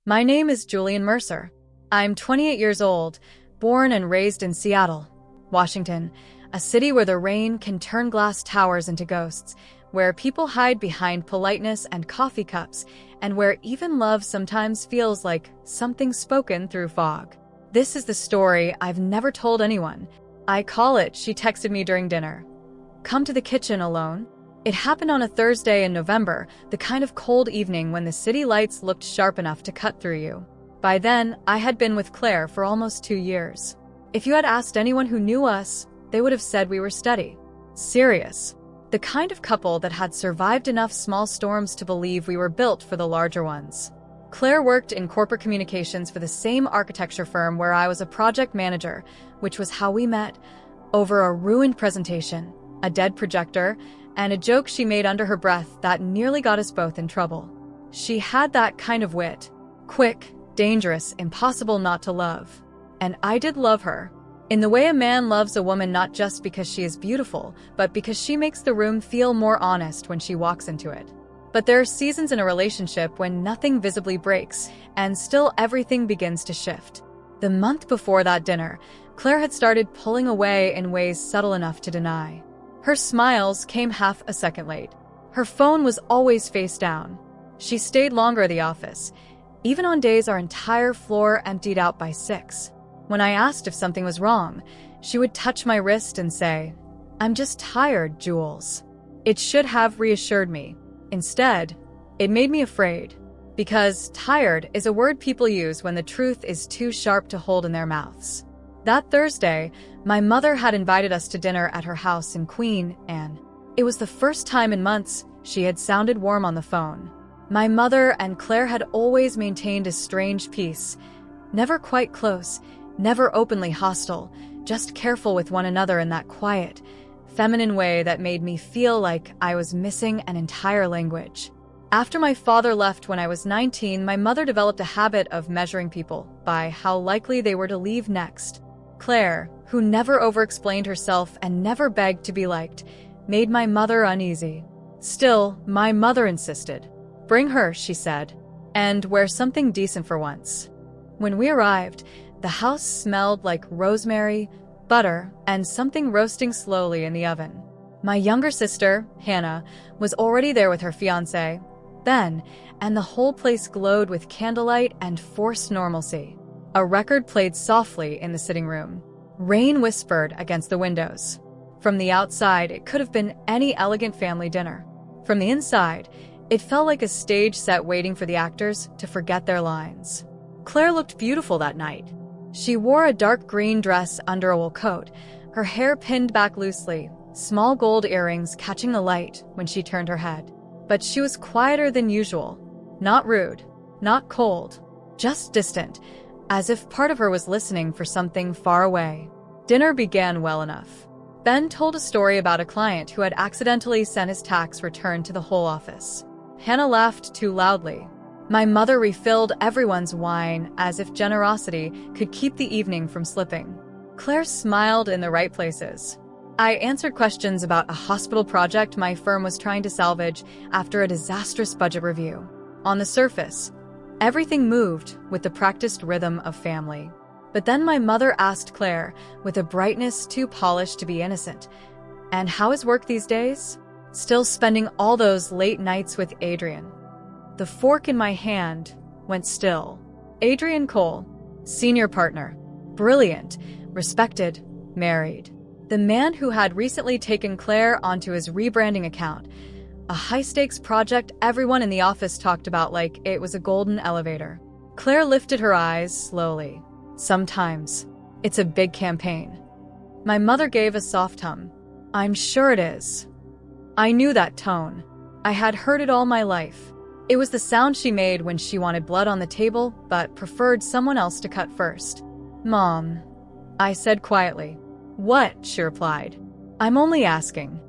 My name is Julian Mercer. I'm 28 years old, born and raised in Seattle, Washington, a city where the rain can turn glass towers into ghosts, where people hide behind politeness and coffee cups, and where even love sometimes feels like something spoken through fog. This is the story I've never told anyone. I call it "She Texted Me During Dinner." Come to the kitchen alone. It happened on a Thursday in November, the kind of cold evening when the city lights looked sharp enough to cut through you. By then, I had been with Claire for almost 2 years. If you had asked anyone who knew us, they would have said we were steady, serious, the kind of couple that had survived enough small storms to believe we were built for the larger ones. Claire worked in corporate communications for the same architecture firm where I was a project manager, which was how we met, over a ruined presentation, a dead projector, and a joke she made under her breath that nearly got us both in trouble. She had that kind of wit. Quick, dangerous, impossible not to love. And I did love her. In the way a man loves a woman not just because she is beautiful, but because she makes the room feel more honest when she walks into it. But there are seasons in a relationship when nothing visibly breaks, and still everything begins to shift. The month before that dinner, Claire had started pulling away in ways subtle enough to deny. Her smiles came half a second late. Her phone was always face down. She stayed longer at the office, even on days our entire floor emptied out by 6. When I asked if something was wrong, she would touch my wrist and say, "I'm just tired, Jules." It should have reassured me. Instead, it made me afraid. Because tired is a word people use when the truth is too sharp to hold in their mouths. That Thursday, my mother had invited us to dinner at her house in Queen Anne. It was the first time in months she had sounded warm on the phone. My mother and Claire had always maintained a strange peace, never quite close, never openly hostile, just careful with one another in that quiet, feminine way that made me feel like I was missing an entire language. After my father left when I was 19, my mother developed a habit of measuring people by how likely they were to leave next. Claire, who never over-explained herself and never begged to be liked, made my mother uneasy. Still, my mother insisted. "Bring her," she said, "and wear something decent for once." When we arrived, the house smelled like rosemary, butter, and something roasting slowly in the oven. My younger sister, Hannah, was already there with her fiancé, Ben, and the whole place glowed with candlelight and forced normalcy. A record played softly in the sitting room. Rain whispered against the windows. From the outside, it could have been any elegant family dinner. From the inside, it felt like a stage set waiting for the actors to forget their lines. Claire looked beautiful that night. She wore a dark green dress under a wool coat, her hair pinned back loosely, small gold earrings catching the light when she turned her head. But she was quieter than usual. Not rude, not cold, just distant, as if part of her was listening for something far away. Dinner began well enough. Ben told a story about a client who had accidentally sent his tax return to the whole office. Hannah laughed too loudly. My mother refilled everyone's wine as if generosity could keep the evening from slipping. Claire smiled in the right places. I answered questions about a hospital project my firm was trying to salvage after a disastrous budget review. On the surface, everything moved with the practiced rhythm of family. But then my mother asked Claire, with a brightness too polished to be innocent, "And how is work these days?" Still spending all those late nights with Adrian. The fork in my hand went still. Adrian Cole, senior partner, brilliant, respected, married. The man who had recently taken Claire onto his rebranding account, a high-stakes project everyone in the office talked about like it was a golden elevator. Claire lifted her eyes slowly. "Sometimes it's a big campaign." My mother gave a soft hum. "I'm sure it is." I knew that tone. I had heard it all my life. It was the sound she made when she wanted blood on the table but preferred someone else to cut first. "Mom," I said quietly. "What?" she replied. "I'm only asking."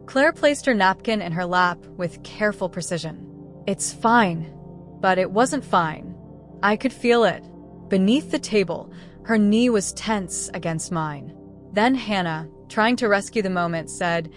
Claire placed her napkin in her lap with careful precision. "It's fine." But it wasn't fine. I could feel it. Beneath the table, her knee was tense against mine. Then Hannah, trying to rescue the moment, said,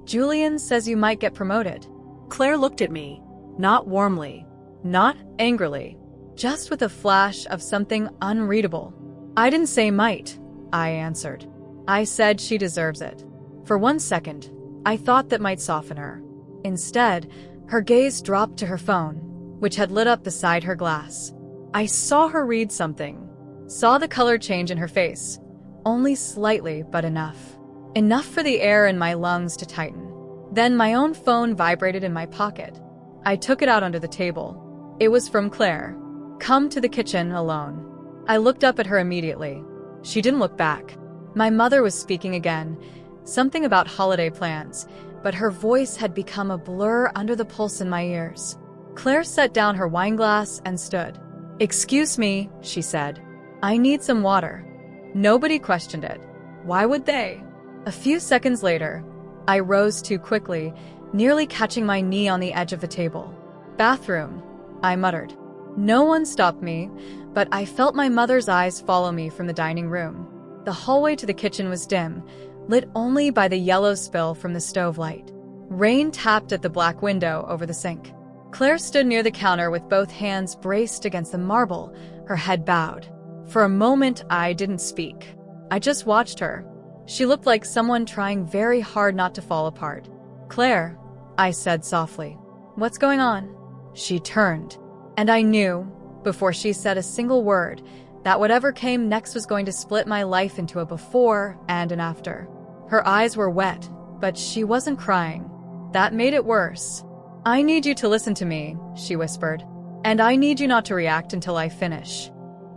"Julian says you might get promoted." Claire looked at me, not warmly, Not angrily. just with a flash of something unreadable. I didn't say might, I answered. I said she deserves it. For 1 second, I thought that might soften her. Instead, her gaze dropped to her phone, which had lit up beside her glass. I saw her read something, saw the color change in her face, only slightly but enough. Enough for the air in my lungs to tighten. Then my own phone vibrated in my pocket. I took it out under the table. It was from Claire. Come to the kitchen alone. I looked up at her immediately. She didn't look back. My mother was speaking again, something about holiday plans, but her voice had become a blur under the pulse in my ears. Claire set down her wine glass and stood. "Excuse me," she said. "I need some water." Nobody questioned it. Why would they? A few seconds later, I rose too quickly, nearly catching my knee on the edge of the table. "Bathroom," I muttered. No one stopped me, but I felt my mother's eyes follow me from the dining room. The hallway to the kitchen was dim, lit only by the yellow spill from the stove light. Rain tapped at the black window over the sink. Claire stood near the counter with both hands braced against the marble, her head bowed. For a moment, I didn't speak. I just watched her. She looked like someone trying very hard not to fall apart. "Claire," I said softly. "What's going on?" She turned, and I knew, before she said a single word, that whatever came next was going to split my life into a before and an after. Her eyes were wet, but she wasn't crying. That made it worse. "I need you to listen to me," she whispered, "and I need you not to react until I finish."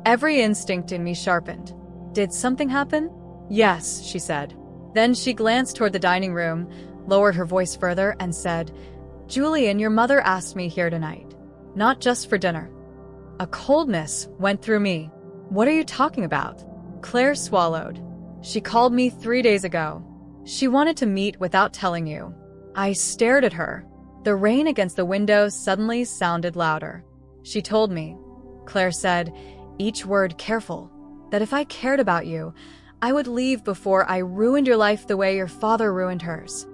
Every instinct in me sharpened. "Did something happen?" "Yes," she said. Then she glanced toward the dining room, lowered her voice further, and said, "Julian, your mother asked me here tonight. Not just for dinner." A coldness went through me. "What are you talking about?" Claire swallowed. "She called me 3 days ago. She wanted to meet without telling you." I stared at her. The rain against the window suddenly sounded louder. "She told me," Claire said, each word careful, "that if I cared about you, I would leave before I ruined your life the way your father ruined hers."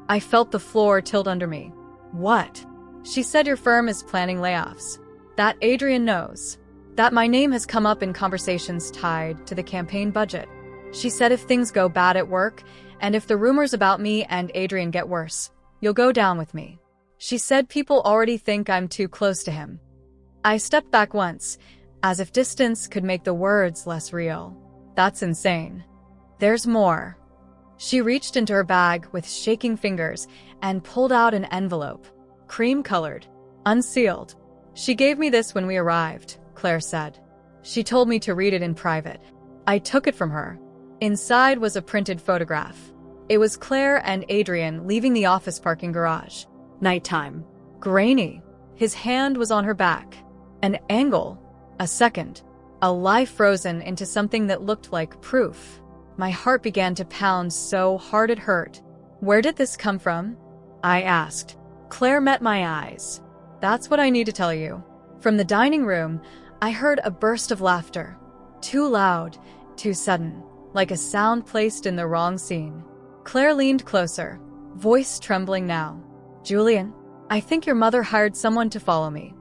I felt the floor tilt under me. "What?" "She said your firm is planning layoffs. That Adrian knows. That my name has come up in conversations tied to the campaign budget. She said if things go bad at work, and if the rumors about me and Adrian get worse, you'll go down with me. She said people already think I'm too close to him." I stepped back once, as if distance could make the words less real. "That's insane. There's more." She reached into her bag with shaking fingers and pulled out an envelope, cream-colored, unsealed. "She gave me this when we arrived," Claire said. "She told me to read it in private." I took it from her. Inside was a printed photograph. It was Claire and Adrian leaving the office parking garage. Nighttime. Grainy. His hand was on her back. An angle. A second. A lie frozen into something that looked like proof. My heart began to pound so hard it hurt. "Where did this come from?" I asked. Claire met my eyes. "That's what I need to tell you." From the dining room, I heard a burst of laughter. Too loud, too sudden, like a sound placed in the wrong scene. Claire leaned closer, voice trembling now. "Julian, I think your mother hired someone to follow me."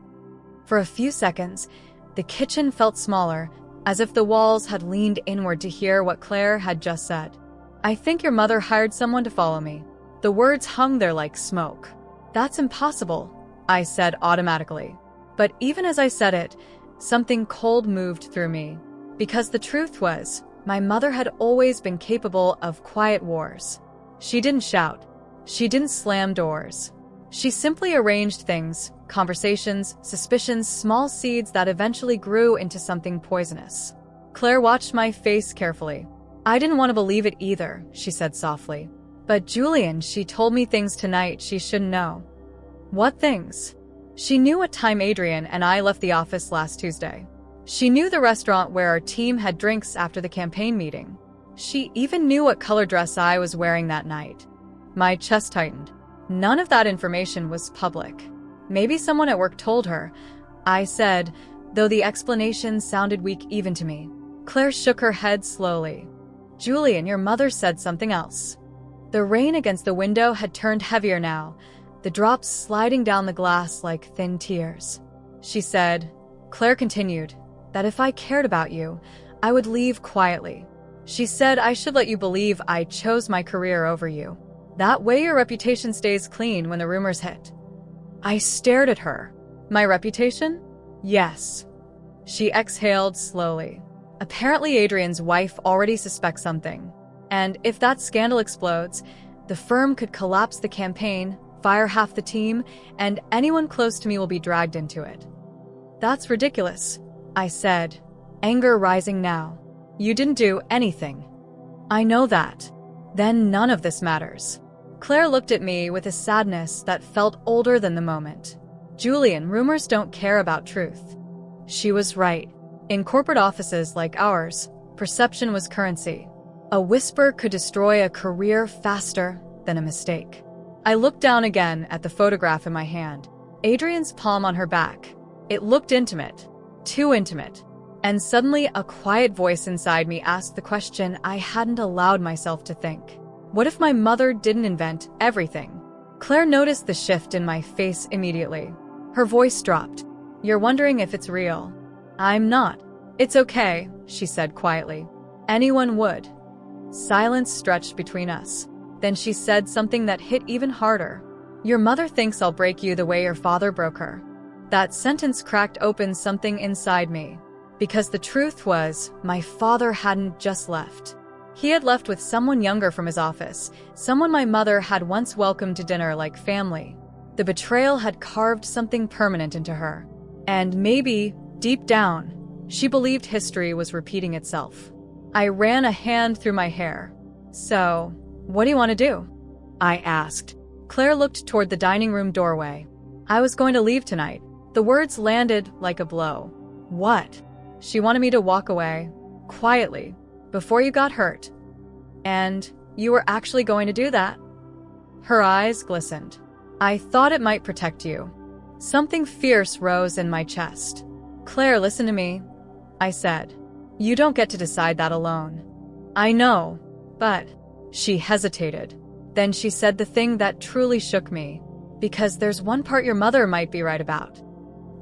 For a few seconds, the kitchen felt smaller, as if the walls had leaned inward to hear what Claire had just said. "I think your mother hired someone to follow me." The words hung there like smoke. "That's impossible," I said automatically. But even as I said it, something cold moved through me. Because the truth was, my mother had always been capable of quiet wars. She didn't shout. She didn't slam doors. She simply arranged things, conversations, suspicions, small seeds that eventually grew into something poisonous. Claire watched my face carefully. "I didn't want to believe it either," she said softly. "But Julian, she told me things tonight she shouldn't know." "What things?" "She knew what time Adrian and I left the office last Tuesday. She knew the restaurant where our team had drinks after the campaign meeting. She even knew what color dress I was wearing that night." My chest tightened. None of that information was public. "Maybe someone at work told her," I said, though the explanation sounded weak even to me. Claire shook her head slowly. "Julian, your mother said something else." The rain against the window had turned heavier now, the drops sliding down the glass like thin tears. She said, Claire continued, that if I cared about you, I would leave quietly. She said I should let you believe I chose my career over you. That way your reputation stays clean when the rumors hit. I stared at her. My reputation? Yes. She exhaled slowly. Apparently Adrian's wife already suspects something. And if that scandal explodes, the firm could collapse the campaign, fire half the team, and anyone close to me will be dragged into it. That's ridiculous, I said, anger rising now. You didn't do anything. I know that. Then none of this matters. Claire looked at me with a sadness that felt older than the moment. Julian, rumors don't care about truth. She was right. In corporate offices like ours, perception was currency. A whisper could destroy a career faster than a mistake. I looked down again at the photograph in my hand. Adrian's palm on her back. It looked intimate. Too intimate. And suddenly a quiet voice inside me asked the question I hadn't allowed myself to think. What if my mother didn't invent everything? Claire noticed the shift in my face immediately. Her voice dropped. You're wondering if it's real. I'm not. It's okay, she said quietly. Anyone would. Silence stretched between us. Then she said something that hit even harder. Your mother thinks I'll break you the way your father broke her. That sentence cracked open something inside me. Because the truth was, my father hadn't just left. He had left with someone younger from his office, someone my mother had once welcomed to dinner like family. The betrayal had carved something permanent into her. And maybe, deep down, she believed history was repeating itself. I ran a hand through my hair. So, what do you want to do? I asked. Claire looked toward the dining room doorway. I was going to leave tonight. The words landed like a blow. What? She wanted me to walk away, quietly, before you got hurt. And you were actually going to do that? Her eyes glistened. I thought it might protect you. Something fierce rose in my chest. Claire, listen to me, I said. You don't get to decide that alone. I know, but... She hesitated. Then she said the thing that truly shook me. Because there's one part your mother might be right about.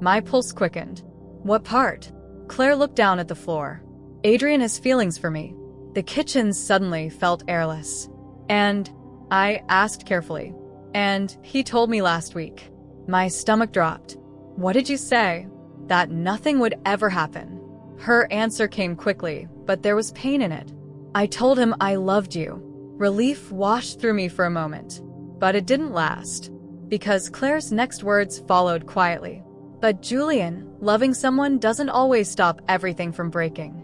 My pulse quickened. What part? Claire looked down at the floor. Adrian has feelings for me. The kitchen suddenly felt airless. And I asked carefully. And he told me last week. My stomach dropped. What did you say? That nothing would ever happen. Her answer came quickly, but there was pain in it. I told him I loved you. Relief washed through me for a moment. But it didn't last. Because Claire's next words followed quietly. But Julian, loving someone doesn't always stop everything from breaking.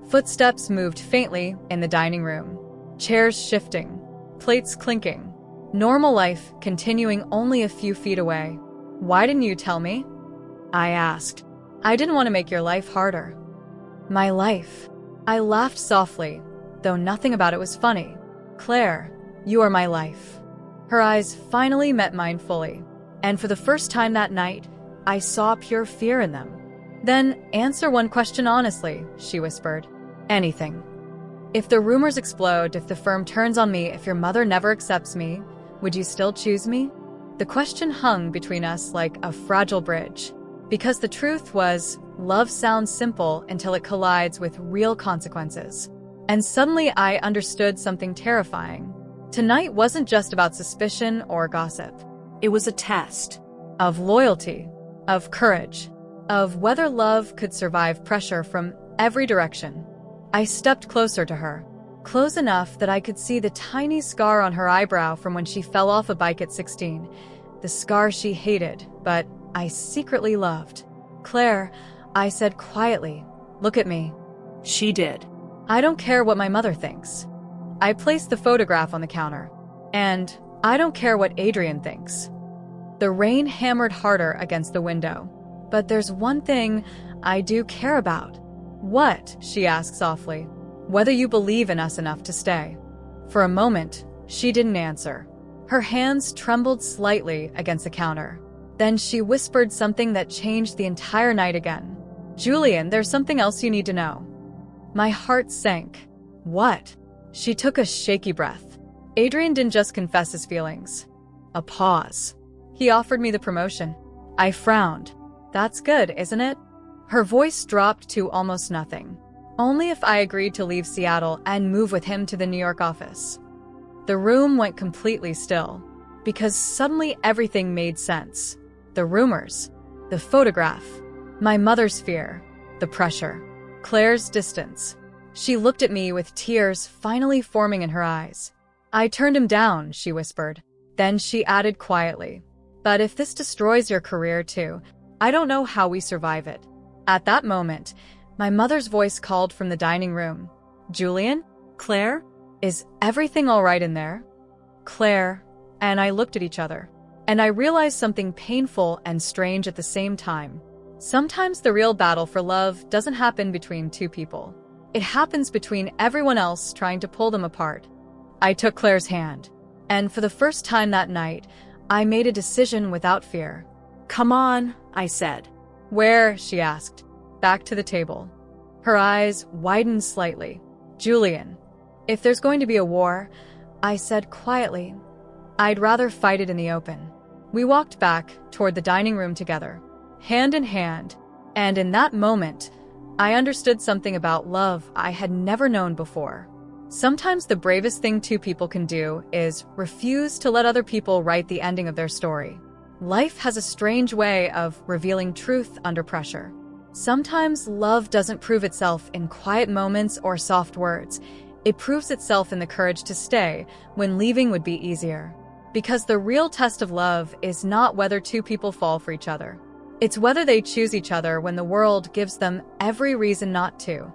Footsteps moved faintly in the dining room. Chairs shifting. Plates clinking. Normal life continuing only a few feet away. Why didn't you tell me? I asked. I didn't want to make your life harder. My life. I laughed softly, though nothing about it was funny. Claire, you are my life. Her eyes finally met mine fully. And for the first time that night, I saw pure fear in them. Then, answer one question honestly, she whispered. Anything. If the rumors explode, if the firm turns on me, if your mother never accepts me, would you still choose me? The question hung between us like a fragile bridge. Because the truth was, love sounds simple until it collides with real consequences. And suddenly I understood something terrifying. Tonight wasn't just about suspicion or gossip. It was a test of loyalty, of courage, of whether love could survive pressure from every direction. I stepped closer to her, close enough that I could see the tiny scar on her eyebrow from when she fell off a bike at 16, the scar she hated, but I secretly loved. Claire, I said quietly, look at me. She did. I don't care what my mother thinks. I placed the photograph on the counter. And I don't care what Adrian thinks. The rain hammered harder against the window. But there's one thing I do care about. What? She asked softly. Whether you believe in us enough to stay. For a moment, she didn't answer. Her hands trembled slightly against the counter. Then she whispered something that changed the entire night again. Julian, there's something else you need to know. My heart sank. What? She took a shaky breath. Adrian didn't just confess his feelings. A pause. He offered me the promotion. I frowned. That's good, isn't it? Her voice dropped to almost nothing. Only if I agreed to leave Seattle and move with him to the New York office. The room went completely still, because suddenly everything made sense. The rumors, the photograph, my mother's fear, the pressure, Claire's distance. She looked at me with tears finally forming in her eyes. "I turned him down," she whispered. Then she added quietly, "But if this destroys your career too, I don't know how we survive it." At that moment, my mother's voice called from the dining room. "Julian? Claire? Is everything all right in there?" Claire and I looked at each other, and I realized something painful and strange at the same time. Sometimes the real battle for love doesn't happen between two people. It happens between everyone else trying to pull them apart. I took Claire's hand, and for the first time that night, I made a decision without fear. "Come on," I said. "Where?" she asked. "Back to the table." Her eyes widened slightly. "Julian, if there's going to be a war," I said quietly, "I'd rather fight it in the open." We walked back toward the dining room together, hand in hand, and in that moment, I understood something about love I had never known before. Sometimes the bravest thing two people can do is refuse to let other people write the ending of their story. Life has a strange way of revealing truth under pressure. Sometimes love doesn't prove itself in quiet moments or soft words. It proves itself in the courage to stay when leaving would be easier. Because the real test of love is not whether two people fall for each other. It's whether they choose each other when the world gives them every reason not to.